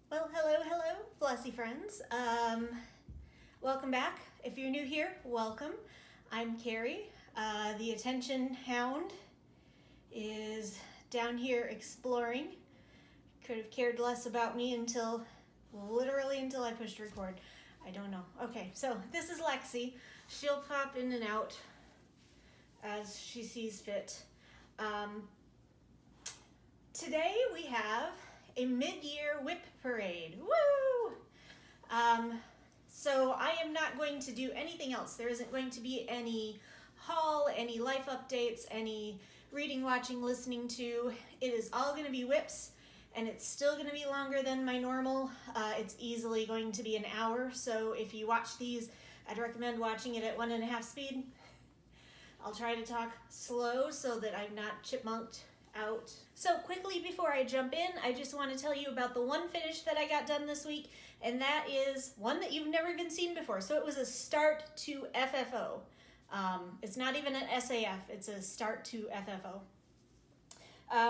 Well, hello, Flossy friends. Welcome back. If you're new here, welcome. I'm Carrie. The attention hound is down here exploring. Could have cared less about me until I pushed record. I don't know. Okay, so this is Lexi. She'll pop in and out as she sees fit. Today we have a mid-year whip parade. Woo! So I am not going to do anything else. There isn't going to be any haul, any life updates, any reading, watching, listening to. It is all going to be whips, and it's still going to be longer than my normal. It's easily going to be an hour, so if you watch these, I'd recommend watching it at 1.5 speed. I'll try to talk slow so that I'm not chipmunked out. So quickly before I jump in, I just want to tell you about the one finish that I got done this week, and that is one that you've never even seen before. So it was a start to FFO. It's not even an SAF, it's a start to FFO.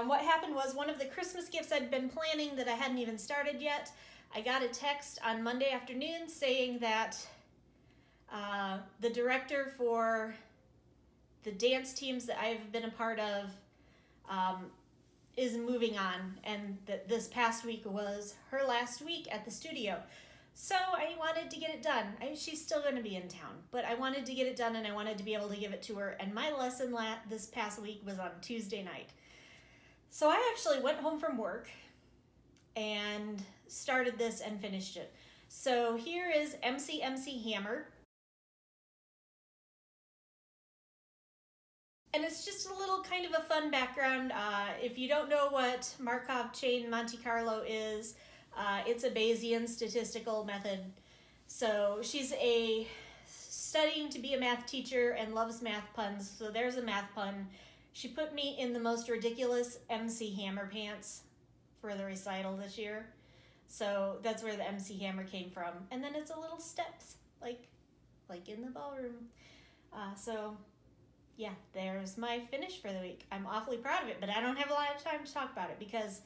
What happened was one of the Christmas gifts I'd been planning that I hadn't even started yet, I got a text on Monday afternoon saying that the director for the dance teams that I've been a part of is moving on, and that this past week was her last week at the studio. So I wanted to get it done. She's still going to be in town, but I wanted to get it done and I wanted to be able to give it to her, and my lesson this past week was on Tuesday night. So I actually went home from work and started this and finished it. So here is MCMC Hammer. And it's just a little kind of a fun background. If you don't know what Markov chain Monte Carlo is, it's a Bayesian statistical method. So she's studying to be a math teacher and loves math puns. So there's a math pun. She put me in the most ridiculous MC Hammer pants for the recital this year. So that's where the MC Hammer came from. And then it's a little steps, like in the ballroom. Yeah, there's my finish for the week. I'm awfully proud of it, but I don't have a lot of time to talk about it because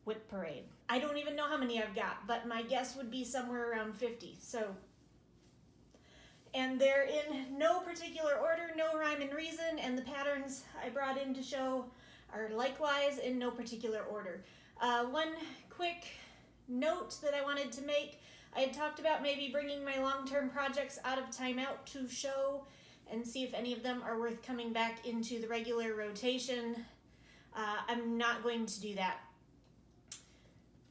whip parade. I don't even know how many I've got, but my guess would be somewhere around 50. And they're in no particular order, no rhyme and reason, and the patterns I brought in to show are likewise in no particular order. One quick note that I wanted to make, I had talked about maybe bringing my long-term projects out of timeout to show and see if any of them are worth coming back into the regular rotation. I'm not going to do that.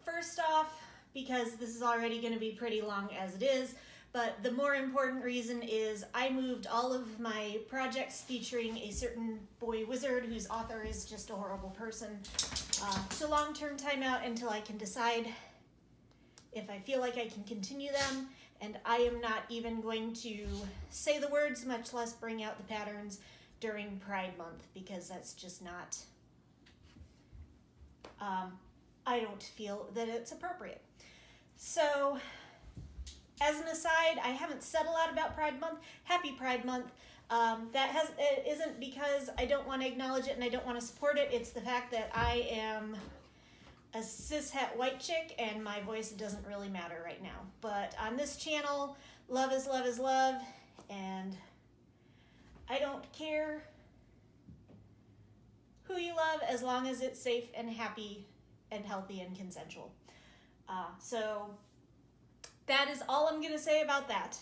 First off, because this is already going to be pretty long as it is, but the more important reason is I moved all of my projects featuring a certain boy wizard whose author is just a horrible person to long-term timeout until I can decide if I feel like I can continue them. And I am not even going to say the words, much less bring out the patterns during Pride Month, because that's just not, I don't feel that it's appropriate. So, as an aside, I haven't said a lot about Pride Month. Happy Pride Month. It isn't because I don't want to acknowledge it and I don't want to support it. It's the fact that I am a cishet white chick and my voice doesn't really matter right now. But on this channel, love is love is love, and I don't care who you love as long as it's safe and happy and healthy and consensual. So that is all I'm gonna say about that.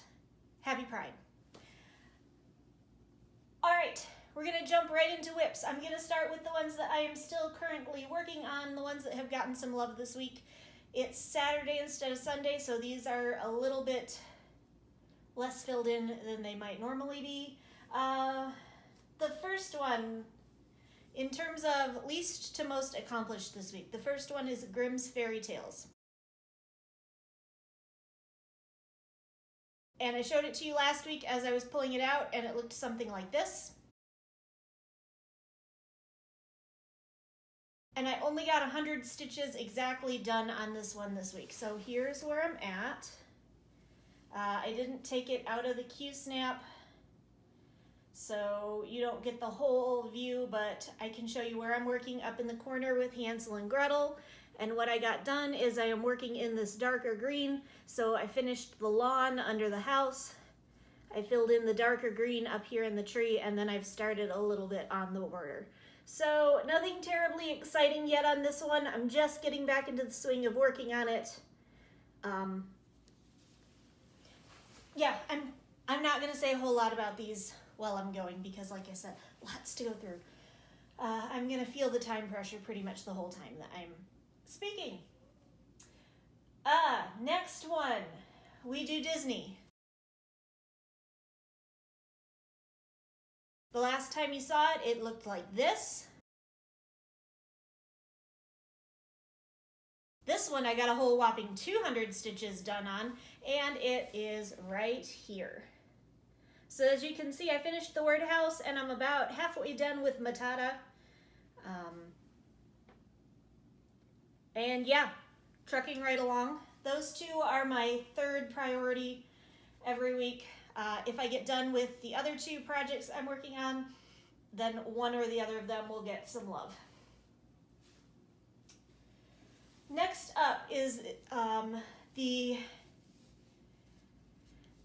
Happy Pride. All right. We're going to jump right into whips. I'm going to start with the ones that I am still currently working on, the ones that have gotten some love this week. It's Saturday instead of Sunday, so these are a little bit less filled in than they might normally be. The first one, in terms of least to most accomplished this week, the first one is Grimm's Fairy Tales. And I showed it to you last week as I was pulling it out, and it looked something like this. And I only got 100 stitches exactly done on this one this week. So here's where I'm at. I didn't take it out of the Q-snap So you don't get the whole view, but I can show you where I'm working up in the corner with Hansel and Gretel. And what I got done is I am working in this darker green. So I finished the lawn under the house. I filled in the darker green up here in the tree, and then I've started a little bit on the border. So nothing terribly exciting yet on this one. I'm just getting back into the swing of working on it. Yeah, I'm not gonna say a whole lot about these while I'm going because, like I said, lots to go through. I'm gonna feel the time pressure pretty much the whole time that I'm speaking. Next one, we do Disney. The last time you saw it, it looked like this. This one I got a whole whopping 200 stitches done on, and it is right here. So as you can see, I finished the word house, and I'm about halfway done with Matata. And yeah, trucking right along. Those two are my third priority every week. If I get done with the other two projects I'm working on, then one or the other of them will get some love. Next up is the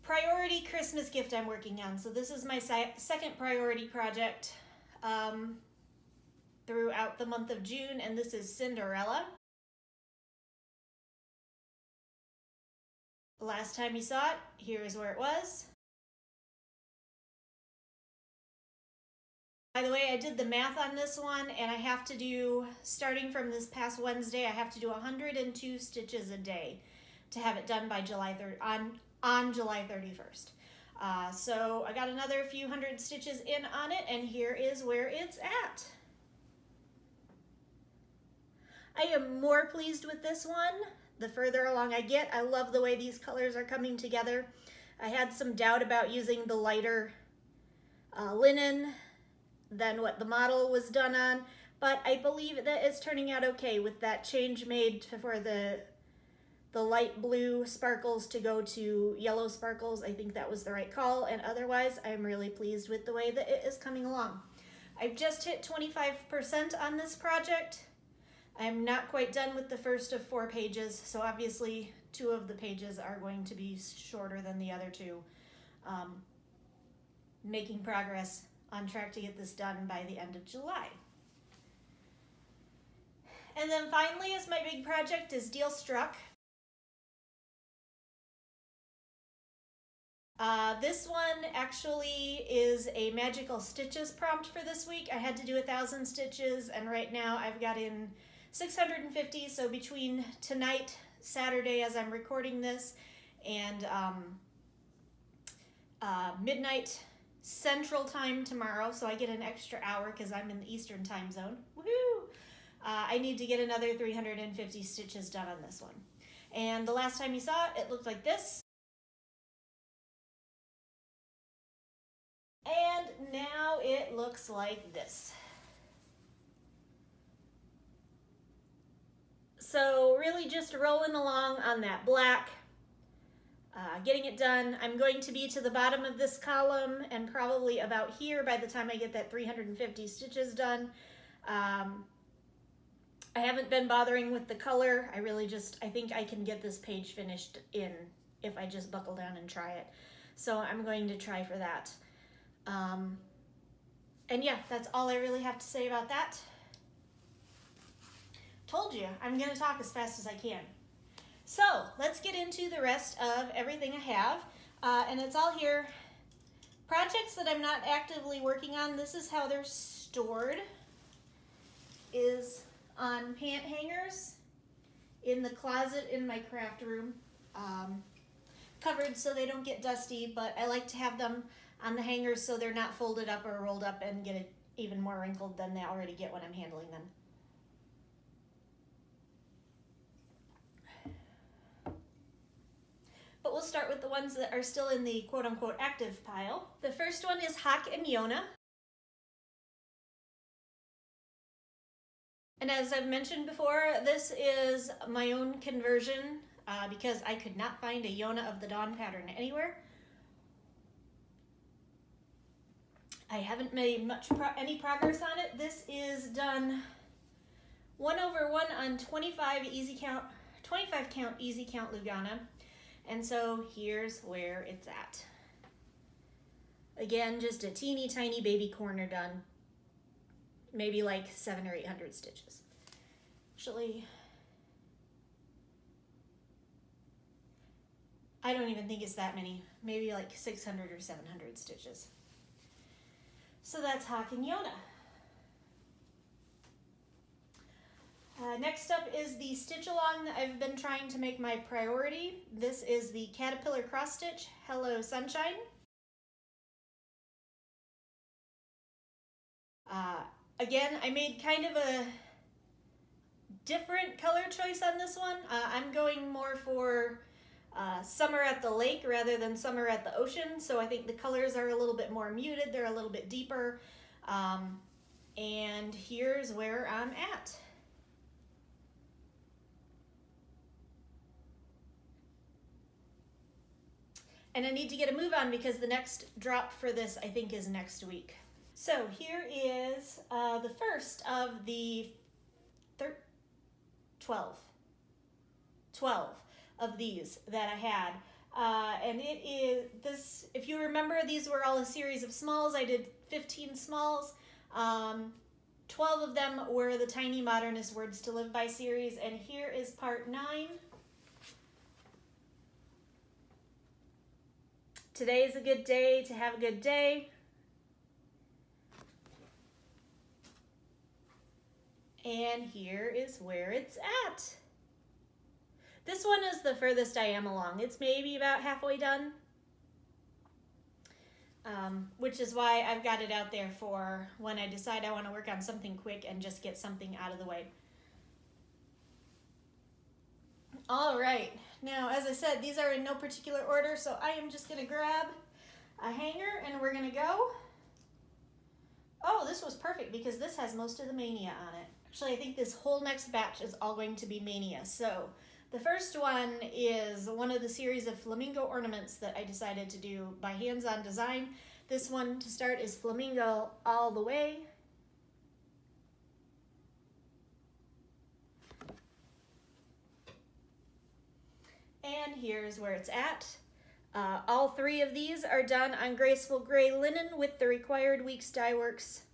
priority Christmas gift I'm working on. So this is my second priority project throughout the month of June, and this is Cinderella. Last time you saw it, here is where it was. By the way, I did the math on this one, and I have to do, starting from this past Wednesday, I have to do 102 stitches a day to have it done by July 3rd, on July 31st. So I got another few hundred stitches in on it, and here is where it's at. I am more pleased with this one the further along I get. I love the way these colors are coming together. I had some doubt about using the lighter linen than what the model was done on, but I believe that it's turning out okay with that change made for the light blue sparkles to go to yellow sparkles. I think that was the right call, and otherwise I'm really pleased with the way that it is coming along. I've just hit 25% on this project. I'm not quite done with the first of 4 pages, so obviously 2 of the pages are going to be shorter than the other 2. Making progress, on track to get this done by the end of July. And then finally, as my big project, is Deal Struck. This one actually is a magical stitches prompt for this week. I had to do 1,000 stitches, and right now I've got in 650, so between tonight, Saturday as I'm recording this, and midnight Central Time tomorrow, so I get an extra hour because I'm in the Eastern Time Zone. Woohoo! I need to get another 350 stitches done on this one. And the last time you saw it, it looked like this. And now it looks like this. So really just rolling along on that black. Getting it done. I'm going to be to the bottom of this column and probably about here by the time I get that 350 stitches done. I haven't been bothering with the color. I think I can get this page finished in if I just buckle down and try it. So I'm going to try for that. And yeah, that's all I really have to say about that. Told you, I'm going to talk as fast as I can. So let's get into the rest of everything I have, and it's all here. Projects that I'm not actively working on, this is how they're stored, is on pant hangers in the closet in my craft room, covered so they don't get dusty, but I like to have them on the hangers so they're not folded up or rolled up and get it even more wrinkled than they already get when I'm handling them. But we'll start with the ones that are still in the quote-unquote active pile. The first one is Hawk and Yona. And as I've mentioned before, this is my own conversion because I could not find a Yona of the Dawn pattern anywhere. I haven't made any progress on it. This is done 1/1 on 25 count easy count Lugana. And so here's where it's at. Again, just a teeny tiny baby corner done. Maybe like 700 or 800 stitches. Actually, I don't even think it's that many. Maybe like 600 or 700 stitches. So that's Hawk and Yona. Next up is the stitch along that I've been trying to make my priority. This is the Caterpillar cross stitch, Hello Sunshine. Again, I made kind of a different color choice on this one. I'm going more for summer at the lake rather than summer at the ocean. So I think the colors are a little bit more muted. They're a little bit deeper. And here's where I'm at. And I need to get a move on because the next drop for this, I think, is next week. So here is the first of the 12 of these that I had. And it is this, if you remember, these were all a series of smalls. I did 15 smalls. 12 of them were the Tiny Modernist Words to Live By series. And here is part 9. Today is a good day to have a good day. And here is where it's at. This one is the furthest I am along. It's maybe about halfway done, which is why I've got it out there for when I decide I want to work on something quick and just get something out of the way. All right, now as I said, these are in no particular order, so I am just going to grab a hanger and we're going to go. Oh, this was perfect because this has most of the Mania on it. Actually, I think this whole next batch is all going to be Mania. So the first one is one of the series of flamingo ornaments that I decided to do by hands-on design. This one to start is Flamingo All the Way. And here's where it's at. All 3 of these are done on graceful gray linen with the required Weeks Dye Works,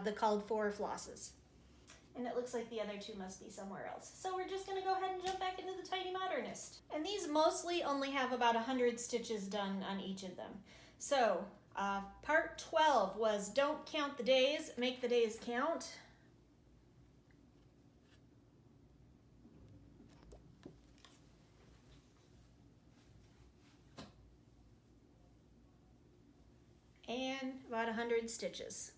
the called for flosses. And it looks like the other 2 must be somewhere else. So we're just gonna go ahead and jump back into the Tiny Modernist. And these mostly only have about 100 stitches done on each of them. So part 12 was don't count the days, make the days count. And about 100 stitches.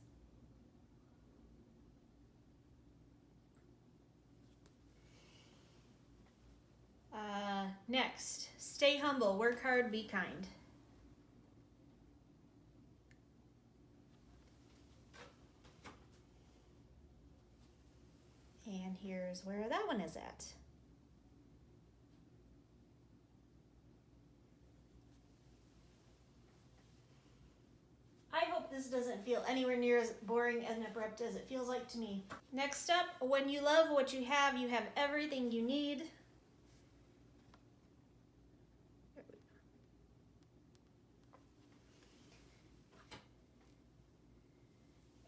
Next, stay humble, work hard, be kind. And here's where that one is at. I hope this doesn't feel anywhere near as boring and abrupt as it feels like to me. Next up, when you love what you have everything you need.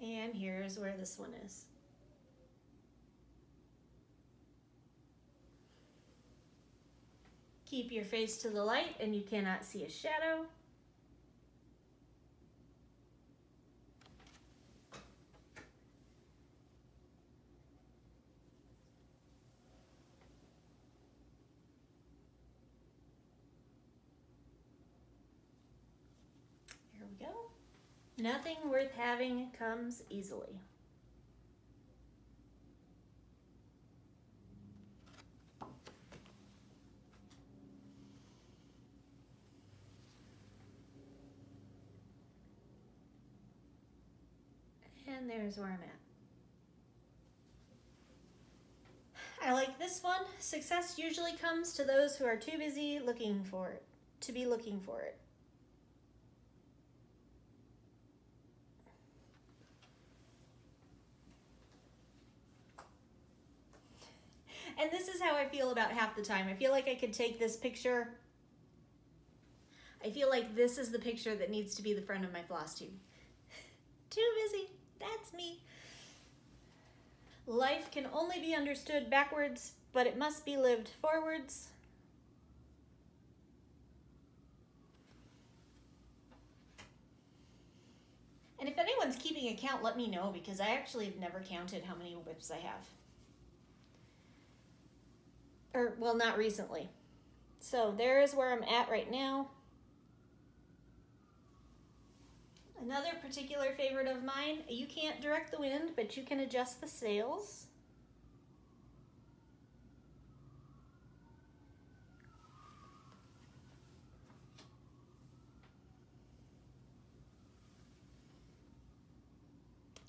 And here's where this one is. Keep your face to the light and you cannot see a shadow. Here we go. Nothing worth having comes easily. And there's where I'm at. I like this one. Success usually comes to those who are too busy looking for it, to be looking for it. And this is how I feel about half the time. I feel like I could take this picture. I feel like this is the picture that needs to be the front of my floss tube. Too busy. That's me. Life can only be understood backwards, but it must be lived forwards. And if anyone's keeping a count, let me know, because I actually have never counted how many whips I have. Or, well, not recently. So there is where I'm at right now. Another particular favorite of mine, you can't direct the wind, but you can adjust the sails.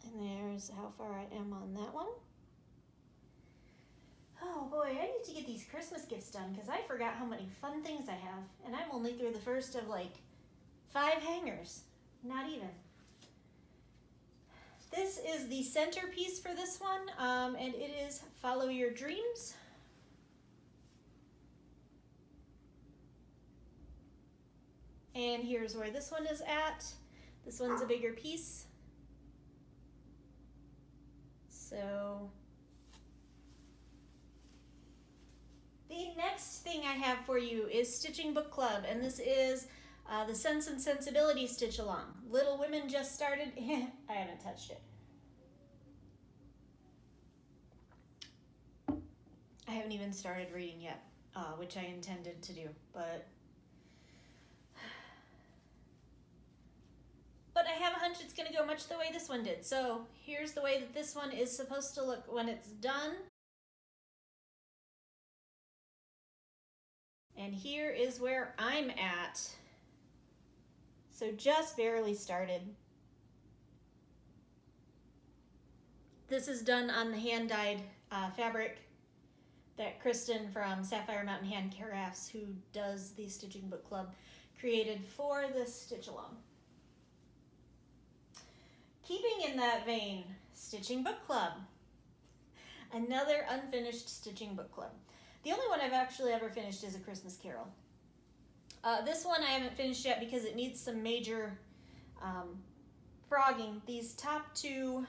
And there's how far I am on that one. Oh boy, I need to get these Christmas gifts done because I forgot how many fun things I have. And I'm only through the first of like 5 hangers. Not even. This is the centerpiece for this one, and it is Follow Your Dreams. And here's where this one is at. This one's a bigger piece. So the next thing I have for you is Stitching Book Club, and this is the Sense and Sensibility Stitch Along. Little Women just started. I haven't touched it. I haven't even started reading yet, which I intended to do, but I have a hunch it's going to go much the way this one did. So here's the way that this one is supposed to look when it's done. And here is where I'm at. So just barely started. This is done on the hand-dyed fabric that Kristen from Sapphire Mountain Hand Crafts, who does the Stitching Book Club, created for this stitch along. Keeping in that vein, Stitching Book Club. Another unfinished Stitching Book Club. The only one I've actually ever finished is A Christmas Carol. This one I haven't finished yet because it needs some major frogging. These top two,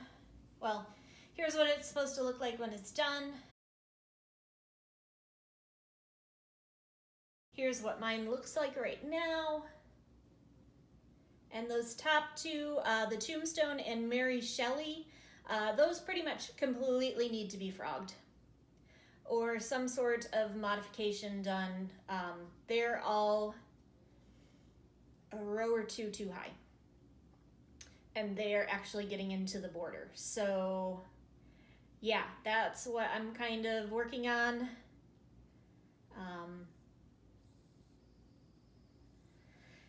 well, here's what it's supposed to look like when it's done. Here's what mine looks like right now. And those top two, the Tombstone and Mary Shelley, those pretty much completely need to be frogged or some sort of modification done. They're all a row or two too high, and they're actually getting into the border. So yeah, that's what I'm kind of working on.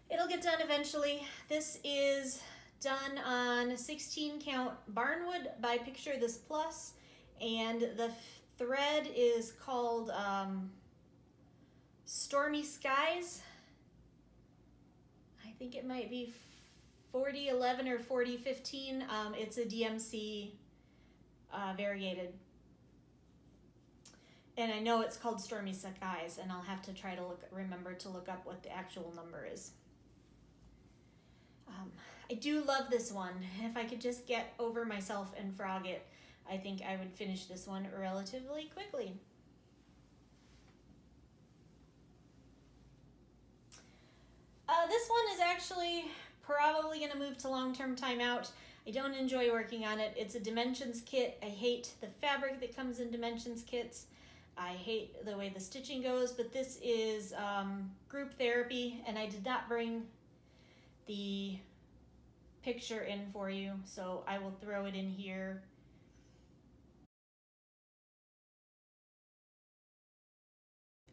It'll get done eventually. This is done on 16 count Barnwood by Picture This Plus, and the thread is called Stormy Skies. I think it might be 4011 or 4015. It's a DMC variegated. And I know it's called Stormy Skies, and I'll have to try to remember to look up what the actual number is. I do love this one. If I could just get over myself and frog it, I think I would finish this one relatively quickly. This one is actually probably going to move to long-term timeout. I don't enjoy working on it. It's a dimensions kit. I hate the fabric that comes in dimensions kits. I hate the way the stitching goes, but this is group therapy, and I did not bring the picture in for you, so I will throw it in here.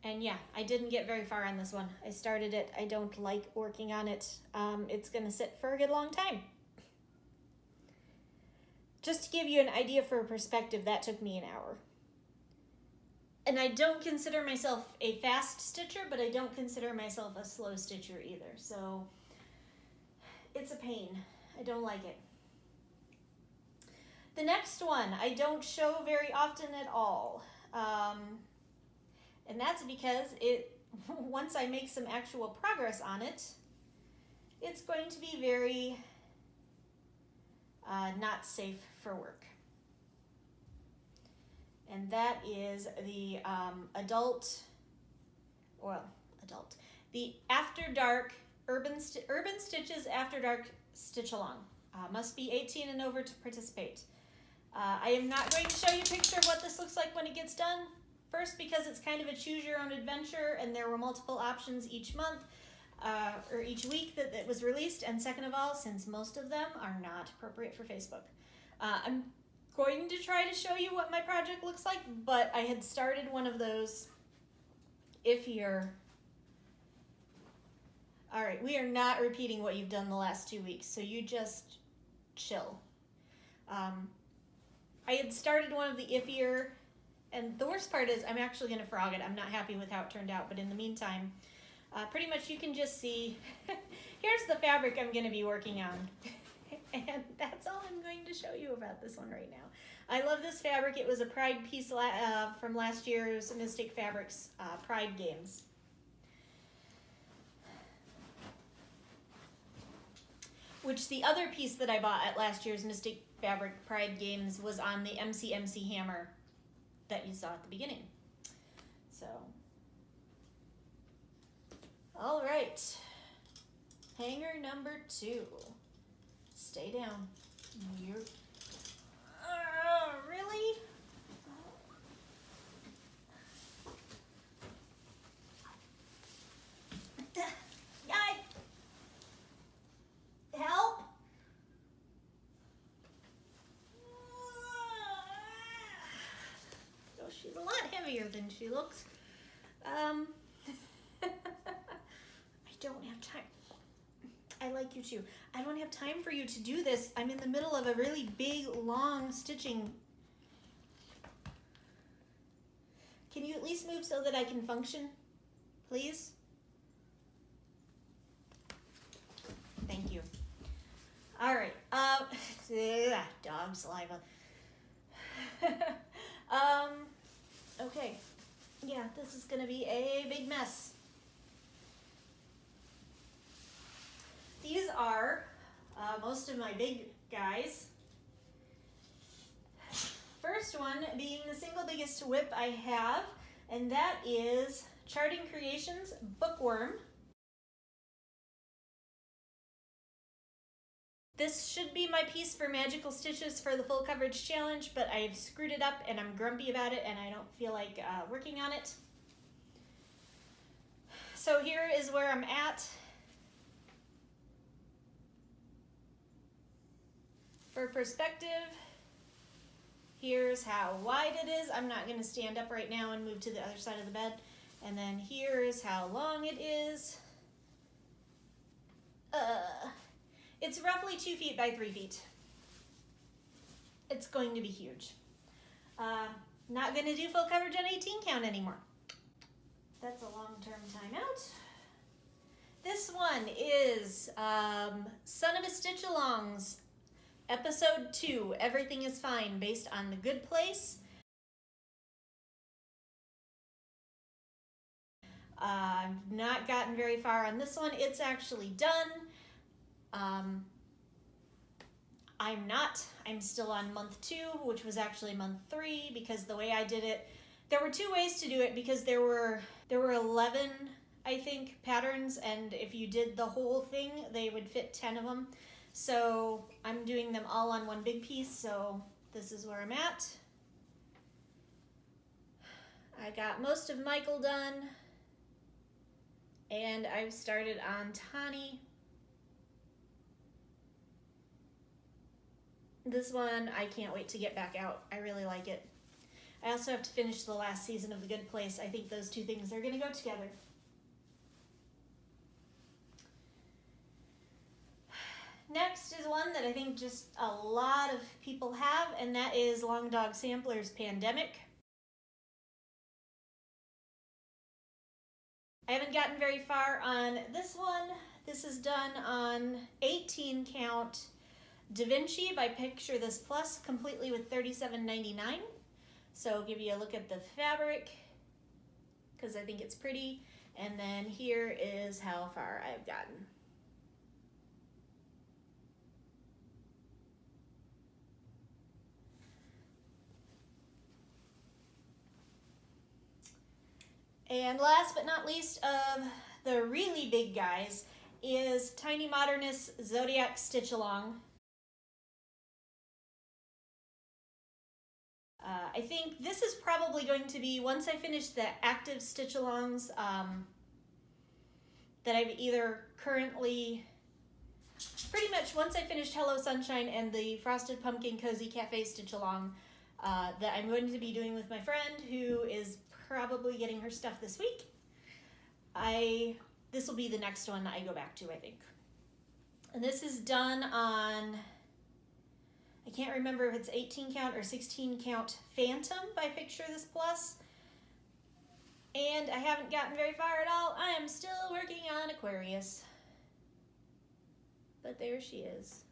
And yeah, I didn't get very far on this one. I started it. I don't like working on it. It's going to sit for a good long time. Just to give you an idea for perspective, that took me an hour. And I don't consider myself a fast stitcher, but I don't consider myself a slow stitcher either. So it's a pain. I don't like it. The next one I don't show very often at all. And that's because once I make some actual progress on it, it's going to be very not safe for work. And that is the the After Dark Urban Stitches After Dark Stitch Along. Must be 18 and over to participate. I am not going to show you a picture of what this looks like when it gets done. First, because it's kind of a choose your own adventure and there were multiple options each month or each week that it was released. And second of all, since most of them are not appropriate for Facebook. I'm going to try to show you what my project looks like, but I had started one of those iffier. All right, we are not repeating what you've done the last 2 weeks, so you just chill. I had started one of the iffier, and the worst part is I'm actually going to frog it. I'm not happy with how it turned out, but in the meantime, pretty much you can just see, here's the fabric I'm going to be working on. And that's all I'm going to show you about this one right now. I love this fabric. It was a Pride piece from last year's Mystic Fabrics Pride Games. Which the other piece that I bought at last year's Mystic Fabric Pride Games was on the MCMC Hammer that you saw at the beginning. So, all right, hanger number 2. Stay down. You're, really? Guy, help! Oh, she's a lot heavier than she looks. I don't have time. I like you too. I don't have time for you to do this. I'm in the middle of a really big, long stitching. Can you at least move so that I can function, please? Thank you. All right. Dog saliva. Okay. Yeah, this is gonna be a big mess. These are most of my big guys. First one being the single biggest whip I have, and that is Charting Creations Bookworm. This should be my piece for Magical Stitches for the Full Coverage Challenge, but I've screwed it up and I'm grumpy about it and I don't feel like working on it. So here is where I'm at. For perspective, here's how wide it is. I'm not going to stand up right now and move to the other side of the bed. And then here is how long it is. It's roughly 2 feet by 3 feet. It's going to be huge. Not going to do full coverage on 18 count anymore. That's a long-term timeout. This one is Son of a Stitch-Alongs, Episode 2, Everything is Fine, based on The Good Place. I've not gotten very far on this one. It's actually done. I'm still on month 2, which was actually month 3, because the way I did it, there were 2 ways to do it, because there were 11, I think, patterns, and if you did the whole thing, they would fit 10 of them. So I'm doing them all on one big piece, so this is where I'm at. I got most of Michael done, and I've started on Tani. This one, I can't wait to get back out. I really like it. I also have to finish the last season of The Good Place. I think those 2 things are going to go together. Next is one that I think just a lot of people have, and that is Long Dog Sampler's Pandemic. I haven't gotten very far on this one. This is done on 18 count Da Vinci by Picture This Plus, completely with $37.99. So I'll give you a look at the fabric because I think it's pretty. And then here is how far I've gotten. And last but not least of the really big guys is Tiny Modernist Zodiac Stitch Along. I think this is probably going to be, once I finish the active stitch alongs that I've either currently, pretty much once I finished Hello Sunshine and the Frosted Pumpkin Cozy Cafe stitch along that I'm going to be doing with my friend who is probably getting her stuff this week. This will be the next one I go back to, I think. And this is done on, I can't remember if it's 18 count or 16 count Phantom by Picture This Plus. And I haven't gotten very far at all. I am still working on Aquarius. But there she is.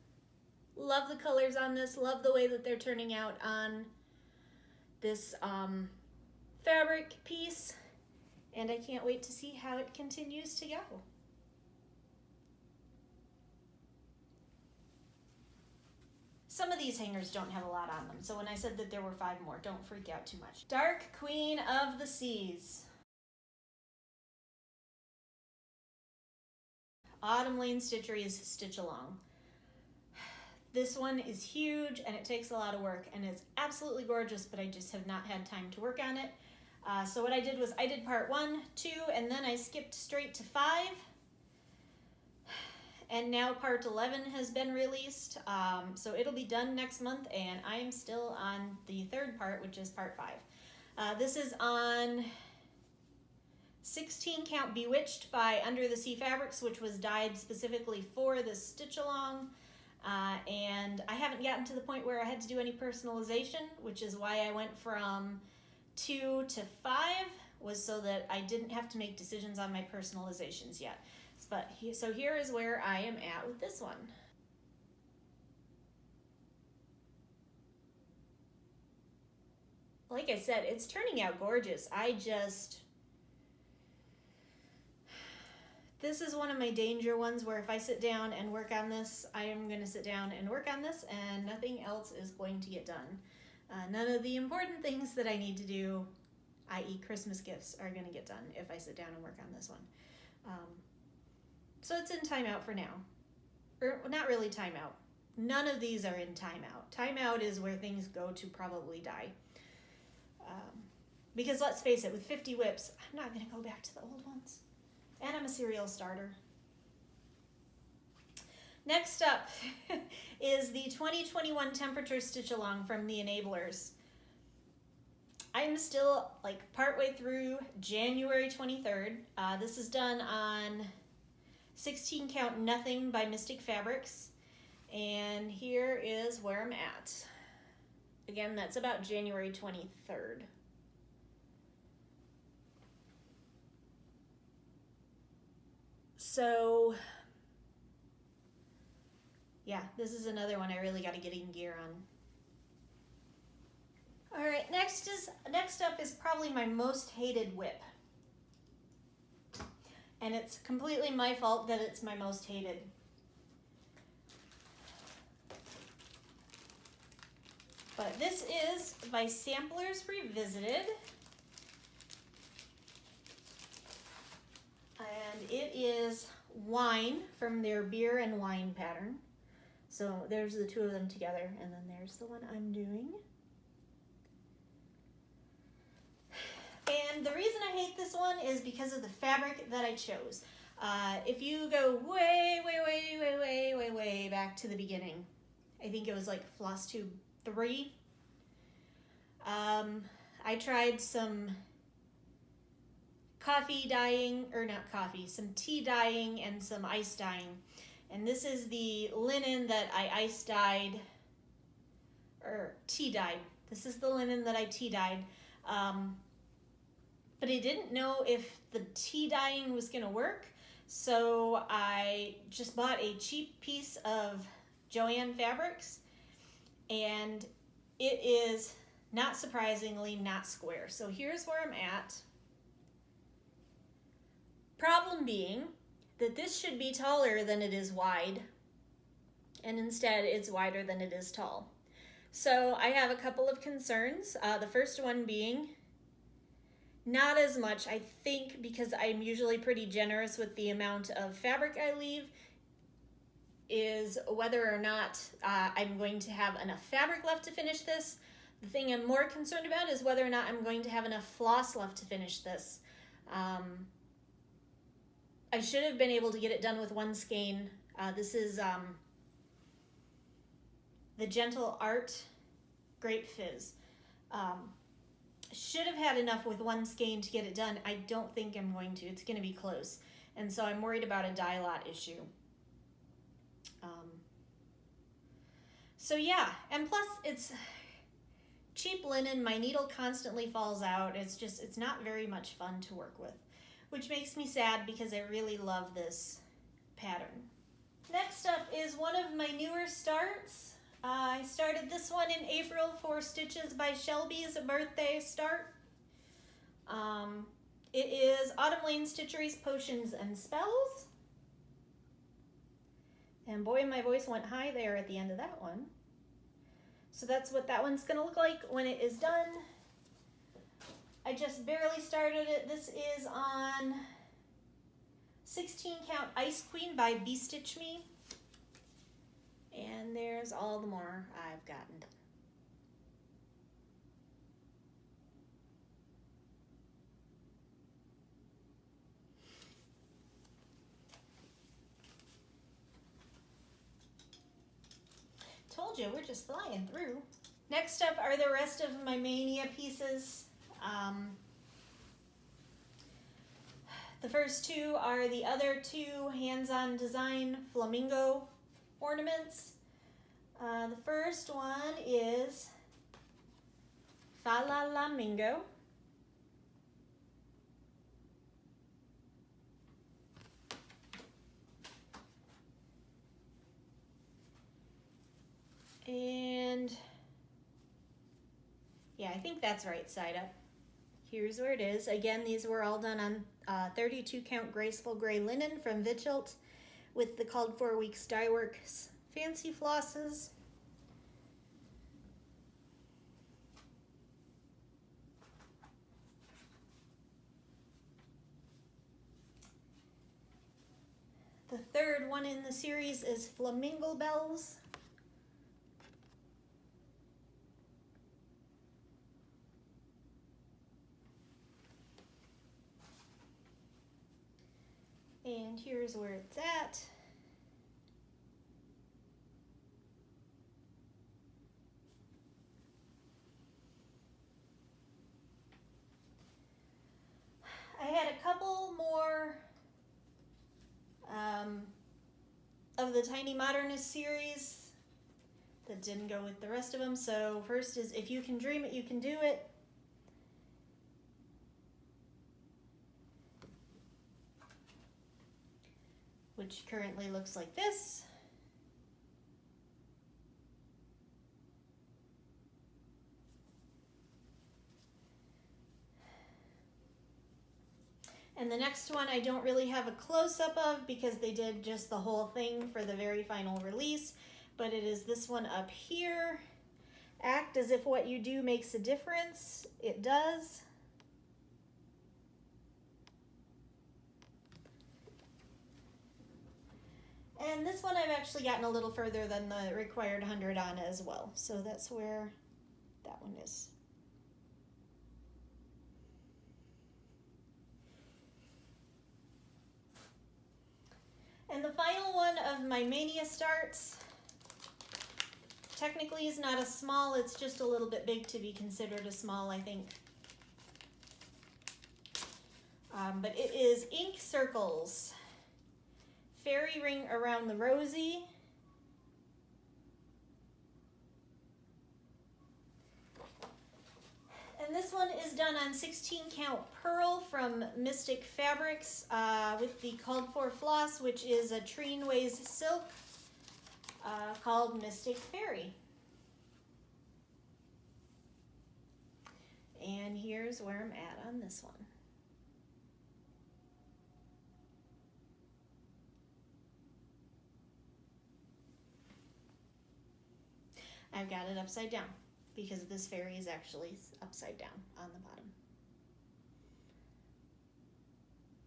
Love the colors on this. Love the way that they're turning out on this fabric piece. And I can't wait to see how it continues to go. Some of these hangers don't have a lot on them, so when I said that there were 5 more, don't freak out too much. Dark Queen of the Seas. Autumn Lane Stitchery's Stitch Along. This one is huge and it takes a lot of work and it's absolutely gorgeous, but I just have not had time to work on it. So what I did was I did part 1, 2, and then I skipped straight to 5. And now part 11 has been released, so it'll be done next month, and I'm still on the 3rd part, which is part 5. This is on 16 count Bewitched by Under the Sea Fabrics, which was dyed specifically for the stitch along. And I haven't gotten to the point where I had to do any personalization, which is why I went from 2 to 5, was so that I didn't have to make decisions on my personalizations yet. So here is where I am at with this one. Like I said, it's turning out gorgeous. This is one of my danger ones where if I sit down and work on this, I am going to sit down and work on this and nothing else is going to get done. None of the important things that I need to do, i.e. Christmas gifts, are going to get done if I sit down and work on this one. So it's in timeout for now. Or not really timeout. None of these are in timeout. Timeout is where things go to probably die. Because let's face it, with 50 whips, I'm not going to go back to the old ones. And I'm a serial starter. Next up is the 2021 Temperature Stitch Along from the Enablers. I'm still like partway through January 23rd. This is done on 16 count Nothing by Mystic Fabrics. And here is where I'm at. Again, that's about January 23rd. So, yeah, this is another one I really got to get in gear on. All right, next up is probably my most hated whip. And it's completely my fault that it's my most hated. But this is by Samplers Revisited. And it is wine from their beer and wine pattern. So there's the 2 of them together, and then there's the one I'm doing. And the reason I hate this one is because of the fabric that I chose. If you go way back to the beginning, I think it was like Flosstube 3. I tried some coffee dyeing, or not coffee, some tea dyeing and some ice dyeing. And this is the linen that I ice dyed, or tea dyed. This is the linen that I tea dyed. But I didn't know if the tea dyeing was gonna work, so I just bought a cheap piece of Joann fabrics, and it is Not surprisingly, not square. So here's where I'm at. Problem being that this should be taller than it is wide, and instead it's wider than it is tall. So I have a couple of concerns. The first one being not as much, I think, because I'm usually pretty generous with the amount of fabric I leave, is whether or not I'm going to have enough fabric left to finish this. The thing I'm more concerned about is whether or not I'm going to have enough floss left to finish this. I should have been able to get it done with one skein. This is the Gentle Art Grape Fizz. Should have had enough with one skein to get it done. I don't think I'm going to. It's going to be close. And so I'm worried about a dye lot issue. So yeah, and plus it's cheap linen. My needle constantly falls out. It's not very much fun to work with, which makes me sad because I really love this pattern. Next up is one of my newer starts. I started this one in April for Stitches by Shelby's birthday start. It is Autumn Lane Stitchery's Potions and Spells. And boy, my voice went high there at the end of that one. So that's what that one's gonna look like when it is done. I just barely started it. This is on 16 count Ice Queen by Bee Stitch Me. And there's all the more I've gotten done. Told you, we're just flying through. Next up are the rest of my Mania pieces. The first two are the other two hands-on design flamingo ornaments. The first one is Fa La Lamingo. And yeah, I think that's right side up. Here's where it is. Again, these were all done on 32 count graceful gray linen from Vigilt with the called for weeks dye works fancy flosses. The third one in the series is Flamingo Bells. And here's where it's at. I had a couple more of the Tiny Modernist series that didn't go with the rest of them. So first is If You Can Dream It, You Can Do It. Which currently looks like this. And the next one I don't really have a close-up of because they did just the whole thing for the very final release, but it is this one up here. Act as if what you do makes a difference. It does. And this one I've actually gotten a little further than the required 100 on as well. So that's where that one is. And the final one of my Mania starts technically is not a small, it's just a little bit big to be considered a small, I think. But it is Ink Circles. Fairy Ring Around the Rosy. And this one is done on 16 count Pearl from Mystic Fabrics with the called for floss, which is a Treen Ways silk called Mystic Fairy. And here's where I'm at on this one. I've got it upside down because this fairy is actually upside down on the bottom.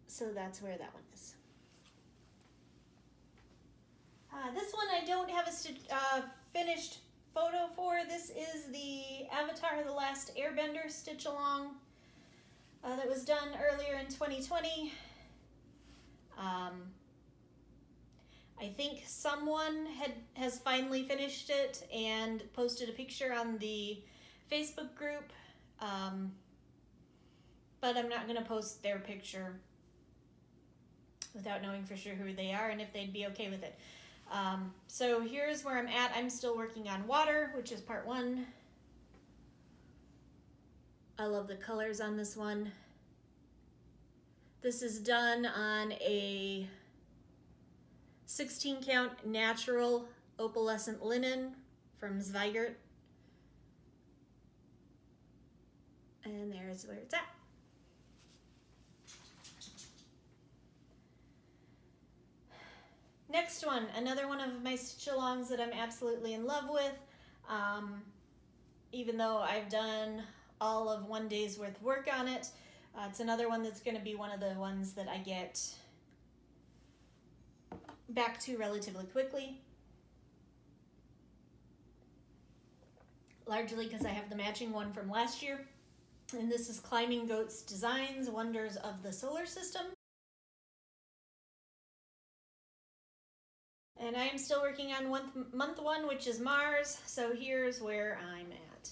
So that's where that one is. This one I don't have a finished photo for. This is the Avatar The Last Airbender stitch along that was done earlier in 2020. I think someone has finally finished it and posted a picture on the Facebook group, but I'm not going to post their picture without knowing for sure who they are and if they'd be okay with it. So here's where I'm at. I'm still working on water, which is part 1. I love the colors on this one. This is done on a 16 count natural opalescent linen from Zweigert. And there's where it's at. Next one, another one of my stitch alongs that I'm absolutely in love with. Even though I've done all of one day's worth of work on it, it's another one that's going to be one of the ones that I get back to relatively quickly. Largely because I have the matching one from last year. And this is Climbing Goats Designs, Wonders of the Solar System. And I am still working on month 1, which is Mars. So here's where I'm at.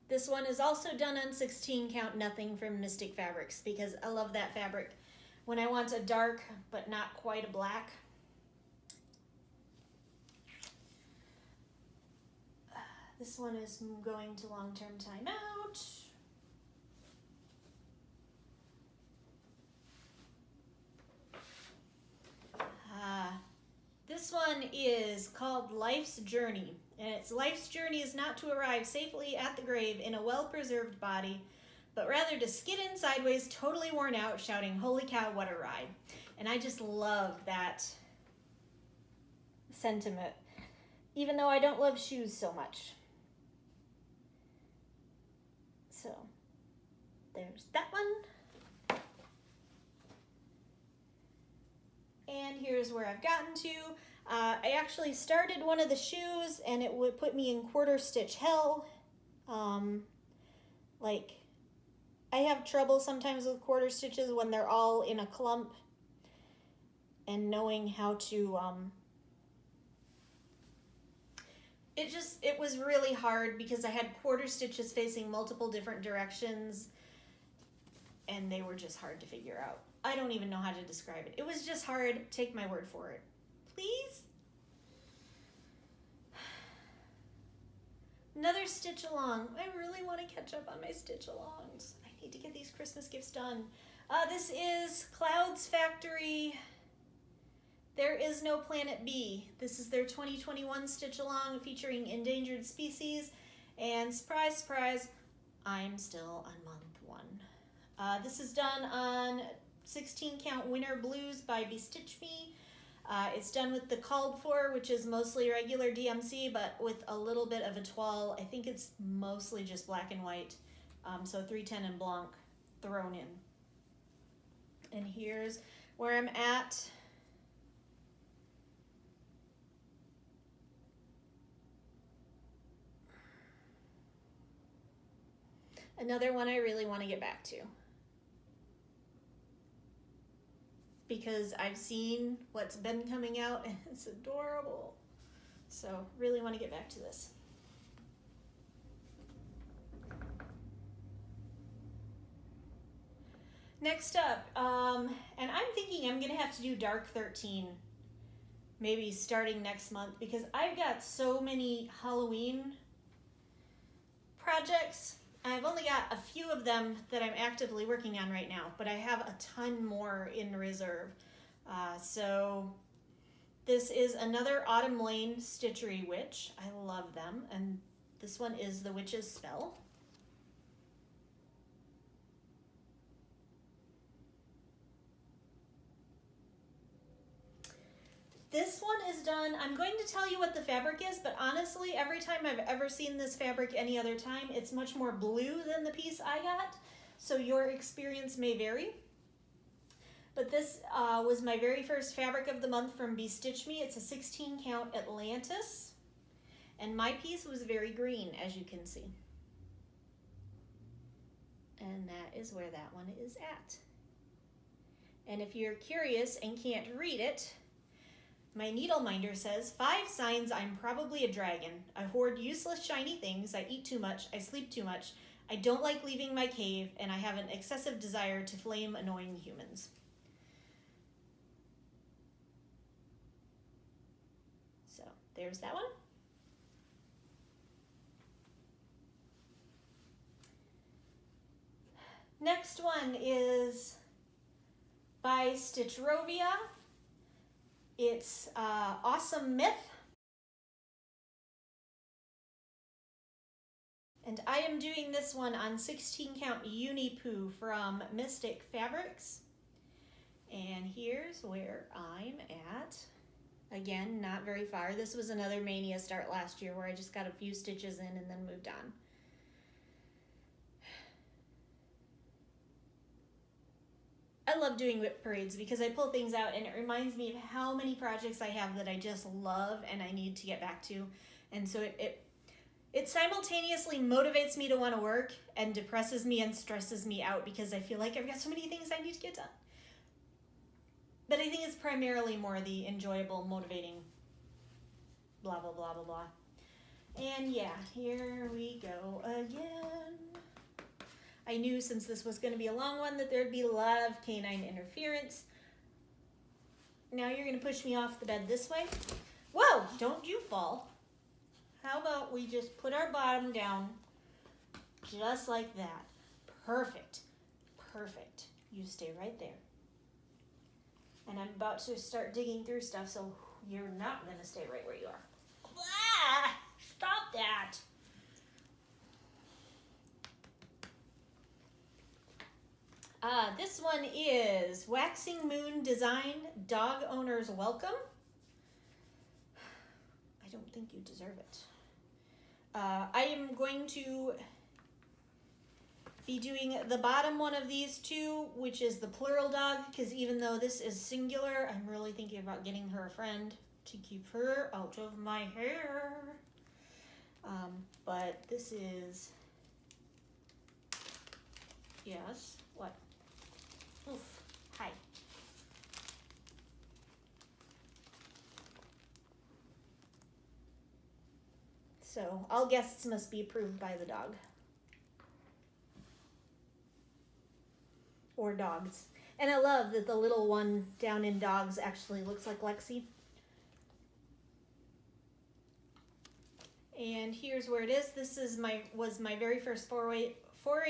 This one is also done on 16 count nothing from Mystic Fabrics because I love that fabric when I want a dark but not quite a black. This one is going to long-term timeout. This one is called Life's Journey, and its life's journey is not to arrive safely at the grave in a well-preserved body, but rather to skid in sideways, totally worn out, shouting, "Holy cow, what a ride." And I just love that sentiment, even though I don't love shoes so much. So, there's that one. And here's where I've gotten to. I actually started one of the shoes and it would put me in quarter stitch hell. Like, I have trouble sometimes with quarter stitches when they're all in a clump and knowing how to, it was really hard because I had quarter stitches facing multiple different directions and they were just hard to figure out. I don't even know how to describe it. It was just hard. Take my word for it. Please? Another stitch along. I really want to catch up on my stitch alongs. I need to get these Christmas gifts done. This is Clouds Factory. There Is No Planet B. This is their 2021 stitch along featuring endangered species. And surprise, surprise, I'm still on month 1. This is done on 16 count Winter Blues by Bestitch Me. It's done with the Called For, which is mostly regular DMC, but with a little bit of a toile. I think it's mostly just black and white. So 310 and Blanc thrown in. And here's where I'm at. Another one I really want to get back to, because I've seen what's been coming out and it's adorable. So really want to get back to this. Next up, and I'm thinking I'm gonna have to do Dark 13 maybe starting next month because I've got so many Halloween projects. I've only got a few of them that I'm actively working on right now, but I have a ton more in reserve. So this is another Autumn Lane Stitchery Witch. I love them, and This one is The Witch's Spell. This one is done, I'm going to tell you what the fabric is, but honestly, every time I've ever seen this fabric any other time, it's much more blue than the piece I got, so your experience may vary. But this was my very first fabric of the month from Be Stitch Me. It's a 16 count Atlantis, and my piece was very green, as you can see. And that is where that one is at. And if you're curious and can't read it, my needle minder says, 5 signs I'm probably a dragon. I hoard useless shiny things. I eat too much. I sleep too much. I don't like leaving my cave, and I have an excessive desire to flame annoying humans. So there's that one. Next one is by Stitchrovia. It's Awesome Myth. And I am doing this one on 16 count Uni Poo from Mystic Fabrics. And here's where I'm at. Again, not very far. This was another Mania start last year where I just got a few stitches in and then moved on. I love doing whip parades because I pull things out and it reminds me of how many projects I have that I just love and I need to get back to. And so it simultaneously motivates me to want to work and depresses me and stresses me out because I feel like I've got so many things I need to get done. But I think it's primarily more the enjoyable, motivating, blah, blah, blah, blah, blah. And yeah, here we go again. I knew since this was going to be a long one that there'd be a lot of canine interference. Now you're going to push me off the bed this way. Whoa, don't you fall. How about we just put our bottom down just like that. Perfect, perfect. You stay right there. And I'm about to start digging through stuff, so you're not going to stay right where you are. Ah, stop that. This one is Waxing Moon Design, Dog Owners Welcome. I don't think you deserve it. I am going to be doing the bottom one of these two, which is the plural dog, because even though this is singular, I'm really thinking about getting her a friend to keep her out of my hair. But this is, yes, what? Oof, hi. So all guests must be approved by the dog. Or dogs. And I love that the little one down in dogs actually looks like Lexi. And here's where it is. This is was my very first foray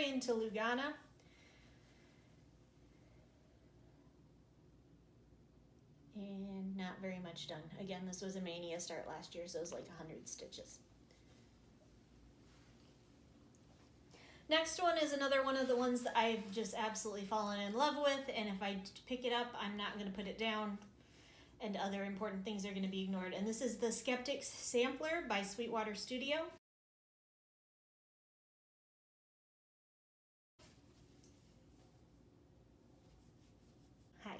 into Lugana. And not very much done. Again, this was a Mania start last year, so it was like 100 stitches. Next one is another one of the ones that I've just absolutely fallen in love with, and if I pick it up, I'm not going to put it down, and other important things are going to be ignored. And this is the Skeptics Sampler by Sweetwater Studio. Hi.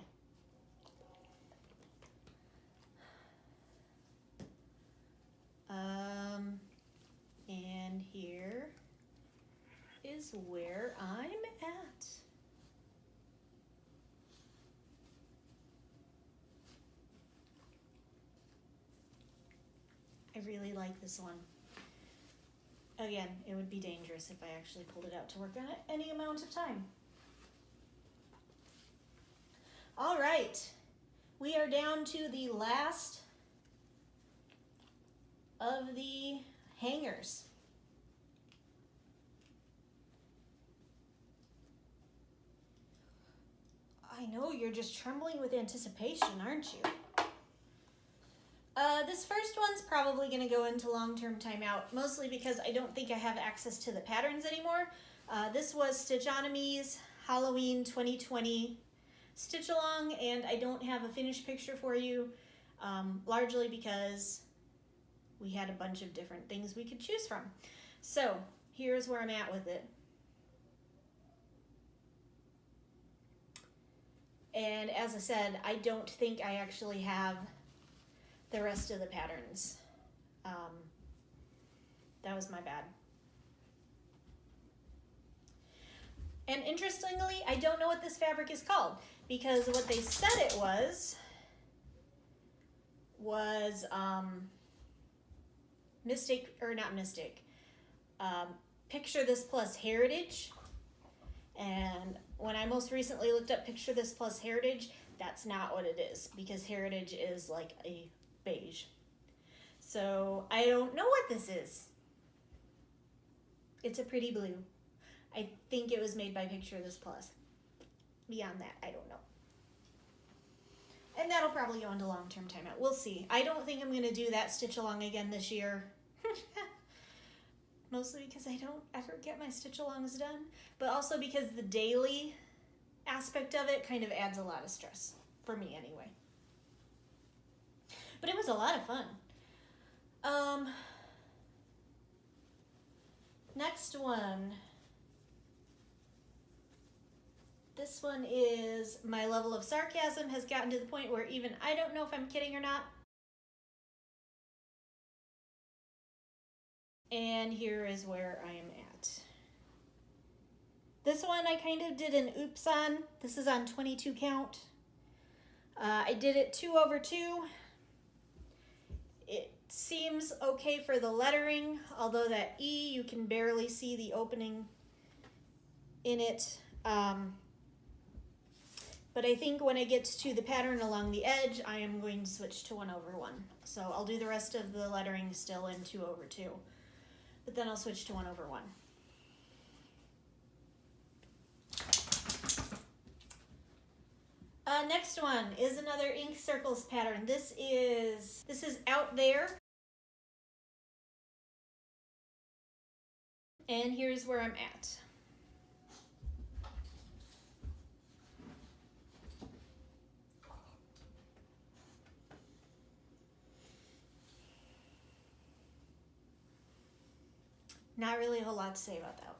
And here is where I'm at. I really like this one. Again, it would be dangerous if I actually pulled it out to work on it any amount of time. All right, we are down to the last of the hangers. I know you're just trembling with anticipation, aren't you? This first one's probably going to go into long-term timeout, mostly because I don't think I have access to the patterns anymore. This was Stitchonomy's Halloween 2020 stitch along, and I don't have a finished picture for you, largely because we had a bunch of different things we could choose from. So here's where I'm at with it. And as I said, I don't think I actually have the rest of the patterns. That was my bad. And interestingly, I don't know what this fabric is called, because what they said it was Picture This Plus Heritage. And when I most recently looked up Picture This Plus Heritage, that's not what it is, because Heritage is like a beige. So I don't know what this is. It's a pretty blue. I think it was made by Picture This Plus. Beyond that, I don't know. And that'll probably go into long-term timeout. We'll see. I don't think I'm going to do that stitch along again this year. Mostly because I don't ever get my stitch alongs done, but also because the daily aspect of it kind of adds a lot of stress, for me anyway. But it was a lot of fun. Next one. This one is my level of sarcasm has gotten to the point where even I don't know if I'm kidding or not. And here is where I am at. This one I kind of did an oops on. This is on 22 count. I did it 2/2. It seems okay for the lettering, although that E, you can barely see the opening in it. But I think when I get to the pattern along the edge, I am going to switch to 1/1. So I'll do the rest of the lettering still in 2/2. But then I'll switch to 1/1. Next one is another ink circles pattern. This is Out There. And here's where I'm at. Not really a whole lot to say about that one.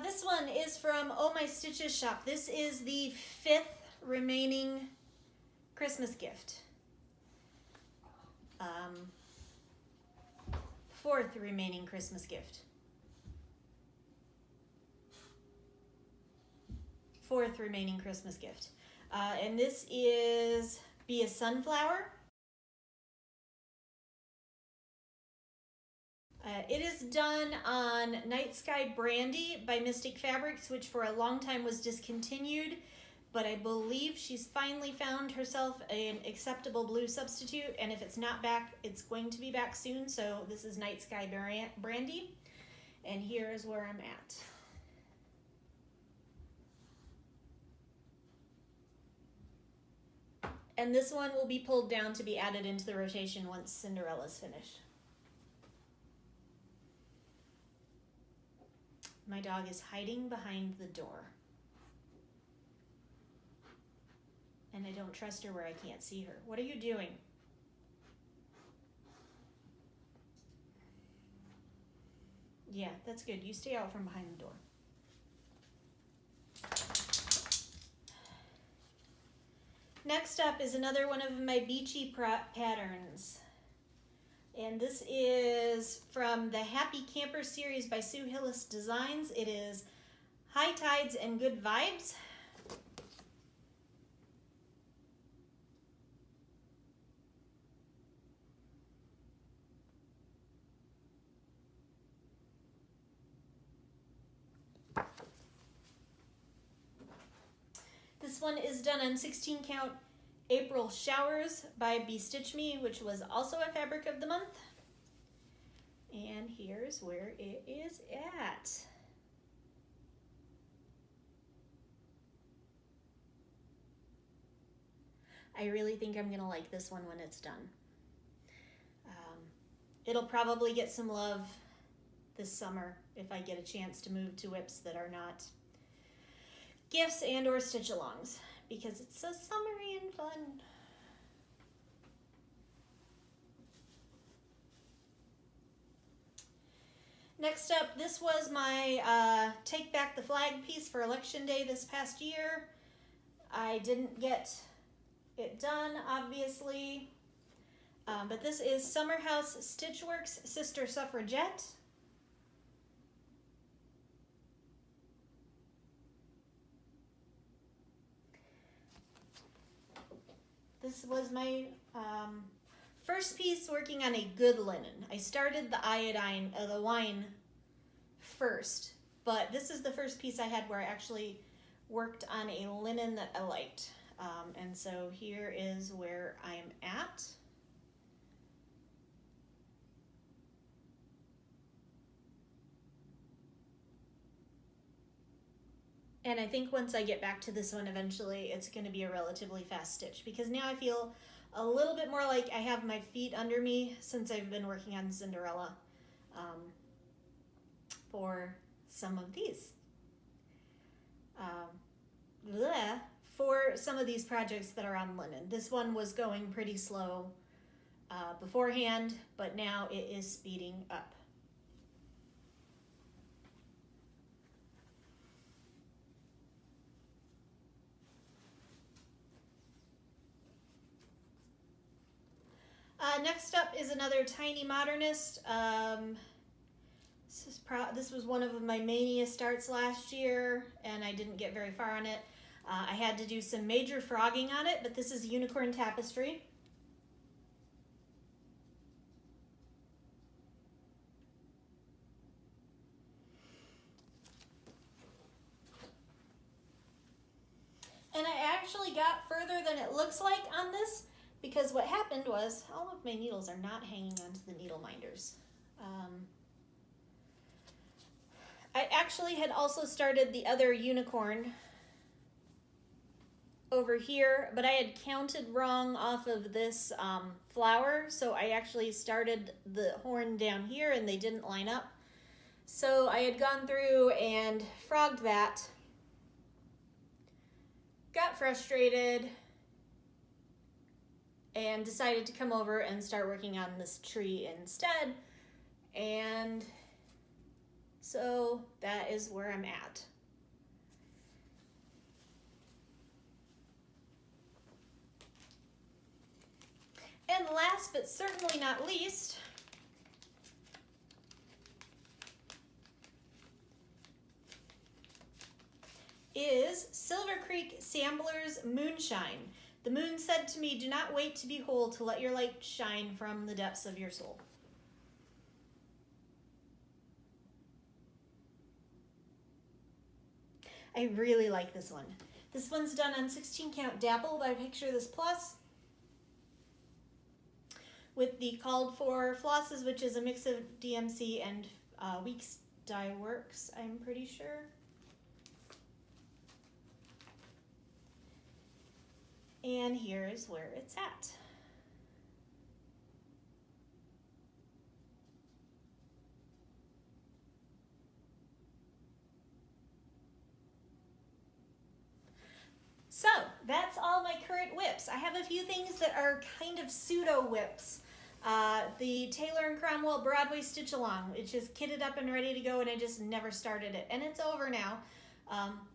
This one is from Oh My Stitches shop. This is the 5th remaining Christmas gift. 4th remaining Christmas gift. 4th remaining Christmas gift. And this is Be a Sunflower. It is done on Night Sky Brandy by Mystic Fabrics, which for a long time was discontinued, but I believe she's finally found herself an acceptable blue substitute, and if it's not back, it's going to be back soon. So this is Night Sky Brandy, and here's where I'm at. And this one will be pulled down to be added into the rotation once Cinderella's finished. My dog is hiding behind the door. And I don't trust her where I can't see her. What are you doing? Yeah, that's good. You stay out from behind the door. Next up is another one of my beachy patterns. And this is from the Happy Camper series by Sue Hillis Designs. It is High Tides and Good Vibes. This one is done on 16 count April Showers by Bestitch Me, which was also a fabric of the month. And here's where it is at. I really think I'm gonna like this one when it's done. It'll probably get some love this summer if I get a chance to move to whips that are not gifts and or stitch-alongs, because it's so summery and fun. Next up, this was my Take Back the Flag piece for Election Day this past year. I didn't get it done, obviously, but this is Summer House Stitchworks Sister Suffragette. This was my first piece working on a good linen. I started the wine first, but this is the first piece I had where I actually worked on a linen that I liked. And so here is where I'm at. And I think once I get back to this one eventually, it's going to be a relatively fast stitch, because now I feel a little bit more like I have my feet under me since I've been working on Cinderella for some of these. For some of these projects that are on linen. This one was going pretty slow beforehand, but now it is speeding up. Next up is another Tiny Modernist. This was one of my Mania starts last year, and I didn't get very far on it. I had to do some major frogging on it, but this is Unicorn Tapestry. And I actually got further than it looks like on this, because what happened was all of my needles are not hanging onto the needle minders. I actually had also started the other unicorn over here, but I had counted wrong off of this flower, so I actually started the horn down here and they didn't line up. So I had gone through and frogged that, got frustrated, and decided to come over and start working on this tree instead. And so that is where I'm at. And last but certainly not least, is Silver Creek Sampler's Moonshine. The moon said to me, "Do not wait to be whole, to let your light shine from the depths of your soul." I really like this one. This one's done on 16 count dapple by Picture This Plus, with the called for flosses, which is a mix of DMC and Weeks Dye Works, I'm pretty sure. And here's where it's at. So that's all my current whips. I have a few things that are kind of pseudo whips. The Taylor and Cromwell Broadway Stitch Along, it's just kitted up and ready to go, and I just never started it. And it's over now,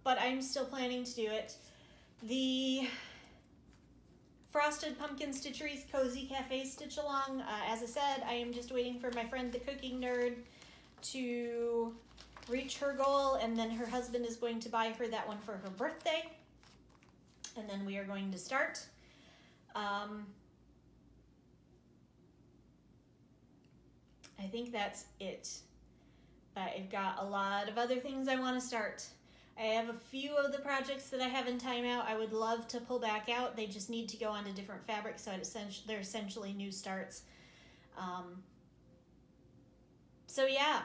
but I'm still planning to do it. The Frosted Pumpkin Stitcheries Cozy Cafe Stitch Along, as I said, I am just waiting for my friend the Cooking Nerd to reach her goal, and then her husband is going to buy her that one for her birthday. And then we are going to start. I think that's it. But I've got a lot of other things I want to start. I have a few of the projects that I have in timeout I would love to pull back out. They just need to go onto different fabrics, so they're essentially new starts. So yeah,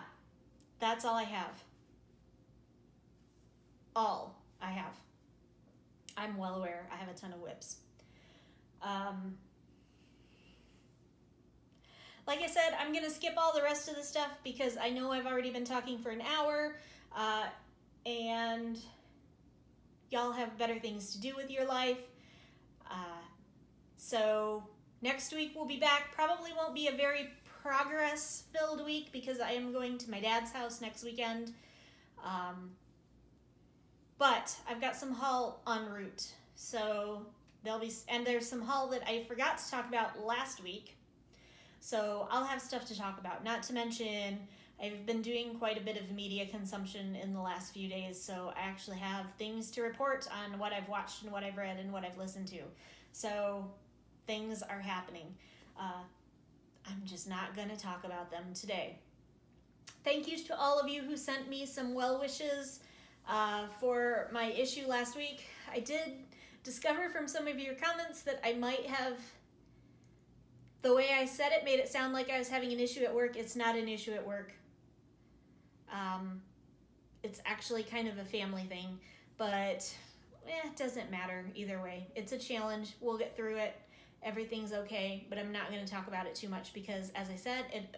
that's all I have. All I have. I'm well aware I have a ton of whips. Like I said, I'm going to skip all the rest of the stuff because I know I've already been talking for an hour, and y'all have better things to do with your life. So next week we'll be back. Probably won't be a very progress-filled week because I am going to my dad's house next weekend. But I've got some haul en route. So there's some haul that I forgot to talk about last week. So I'll have stuff to talk about. Not to mention, I've been doing quite a bit of media consumption in the last few days, so I actually have things to report on what I've watched and what I've read and what I've listened to. So things are happening. I'm just not going to talk about them today. Thank you to all of you who sent me some well wishes for my issue last week. I did discover from some of your comments that I might have, the way I said it made it sound like I was having an issue at work. It's not an issue at work. It's actually kind of a family thing, but it doesn't matter either way. It's a challenge. We'll get through it. Everything's okay, but I'm not going to talk about it too much because, as I said, it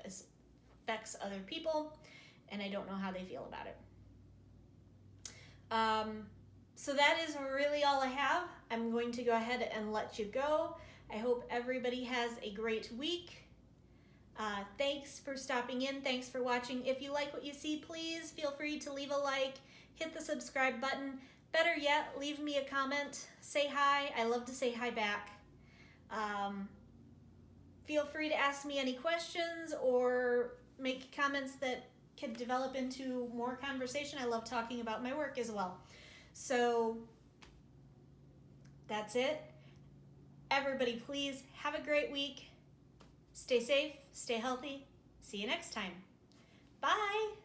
affects other people, and I don't know how they feel about it. So that is really all I have. I'm going to go ahead and let you go. I hope everybody has a great week. Thanks for stopping in. Thanks for watching. If you like what you see, please feel free to leave a like, hit the subscribe button. Better yet, leave me a comment. Say hi. I love to say hi back. Feel free to ask me any questions or make comments that could develop into more conversation. I love talking about my work as well. So that's it. Everybody, please have a great week. Stay safe, stay healthy. See you next time. Bye.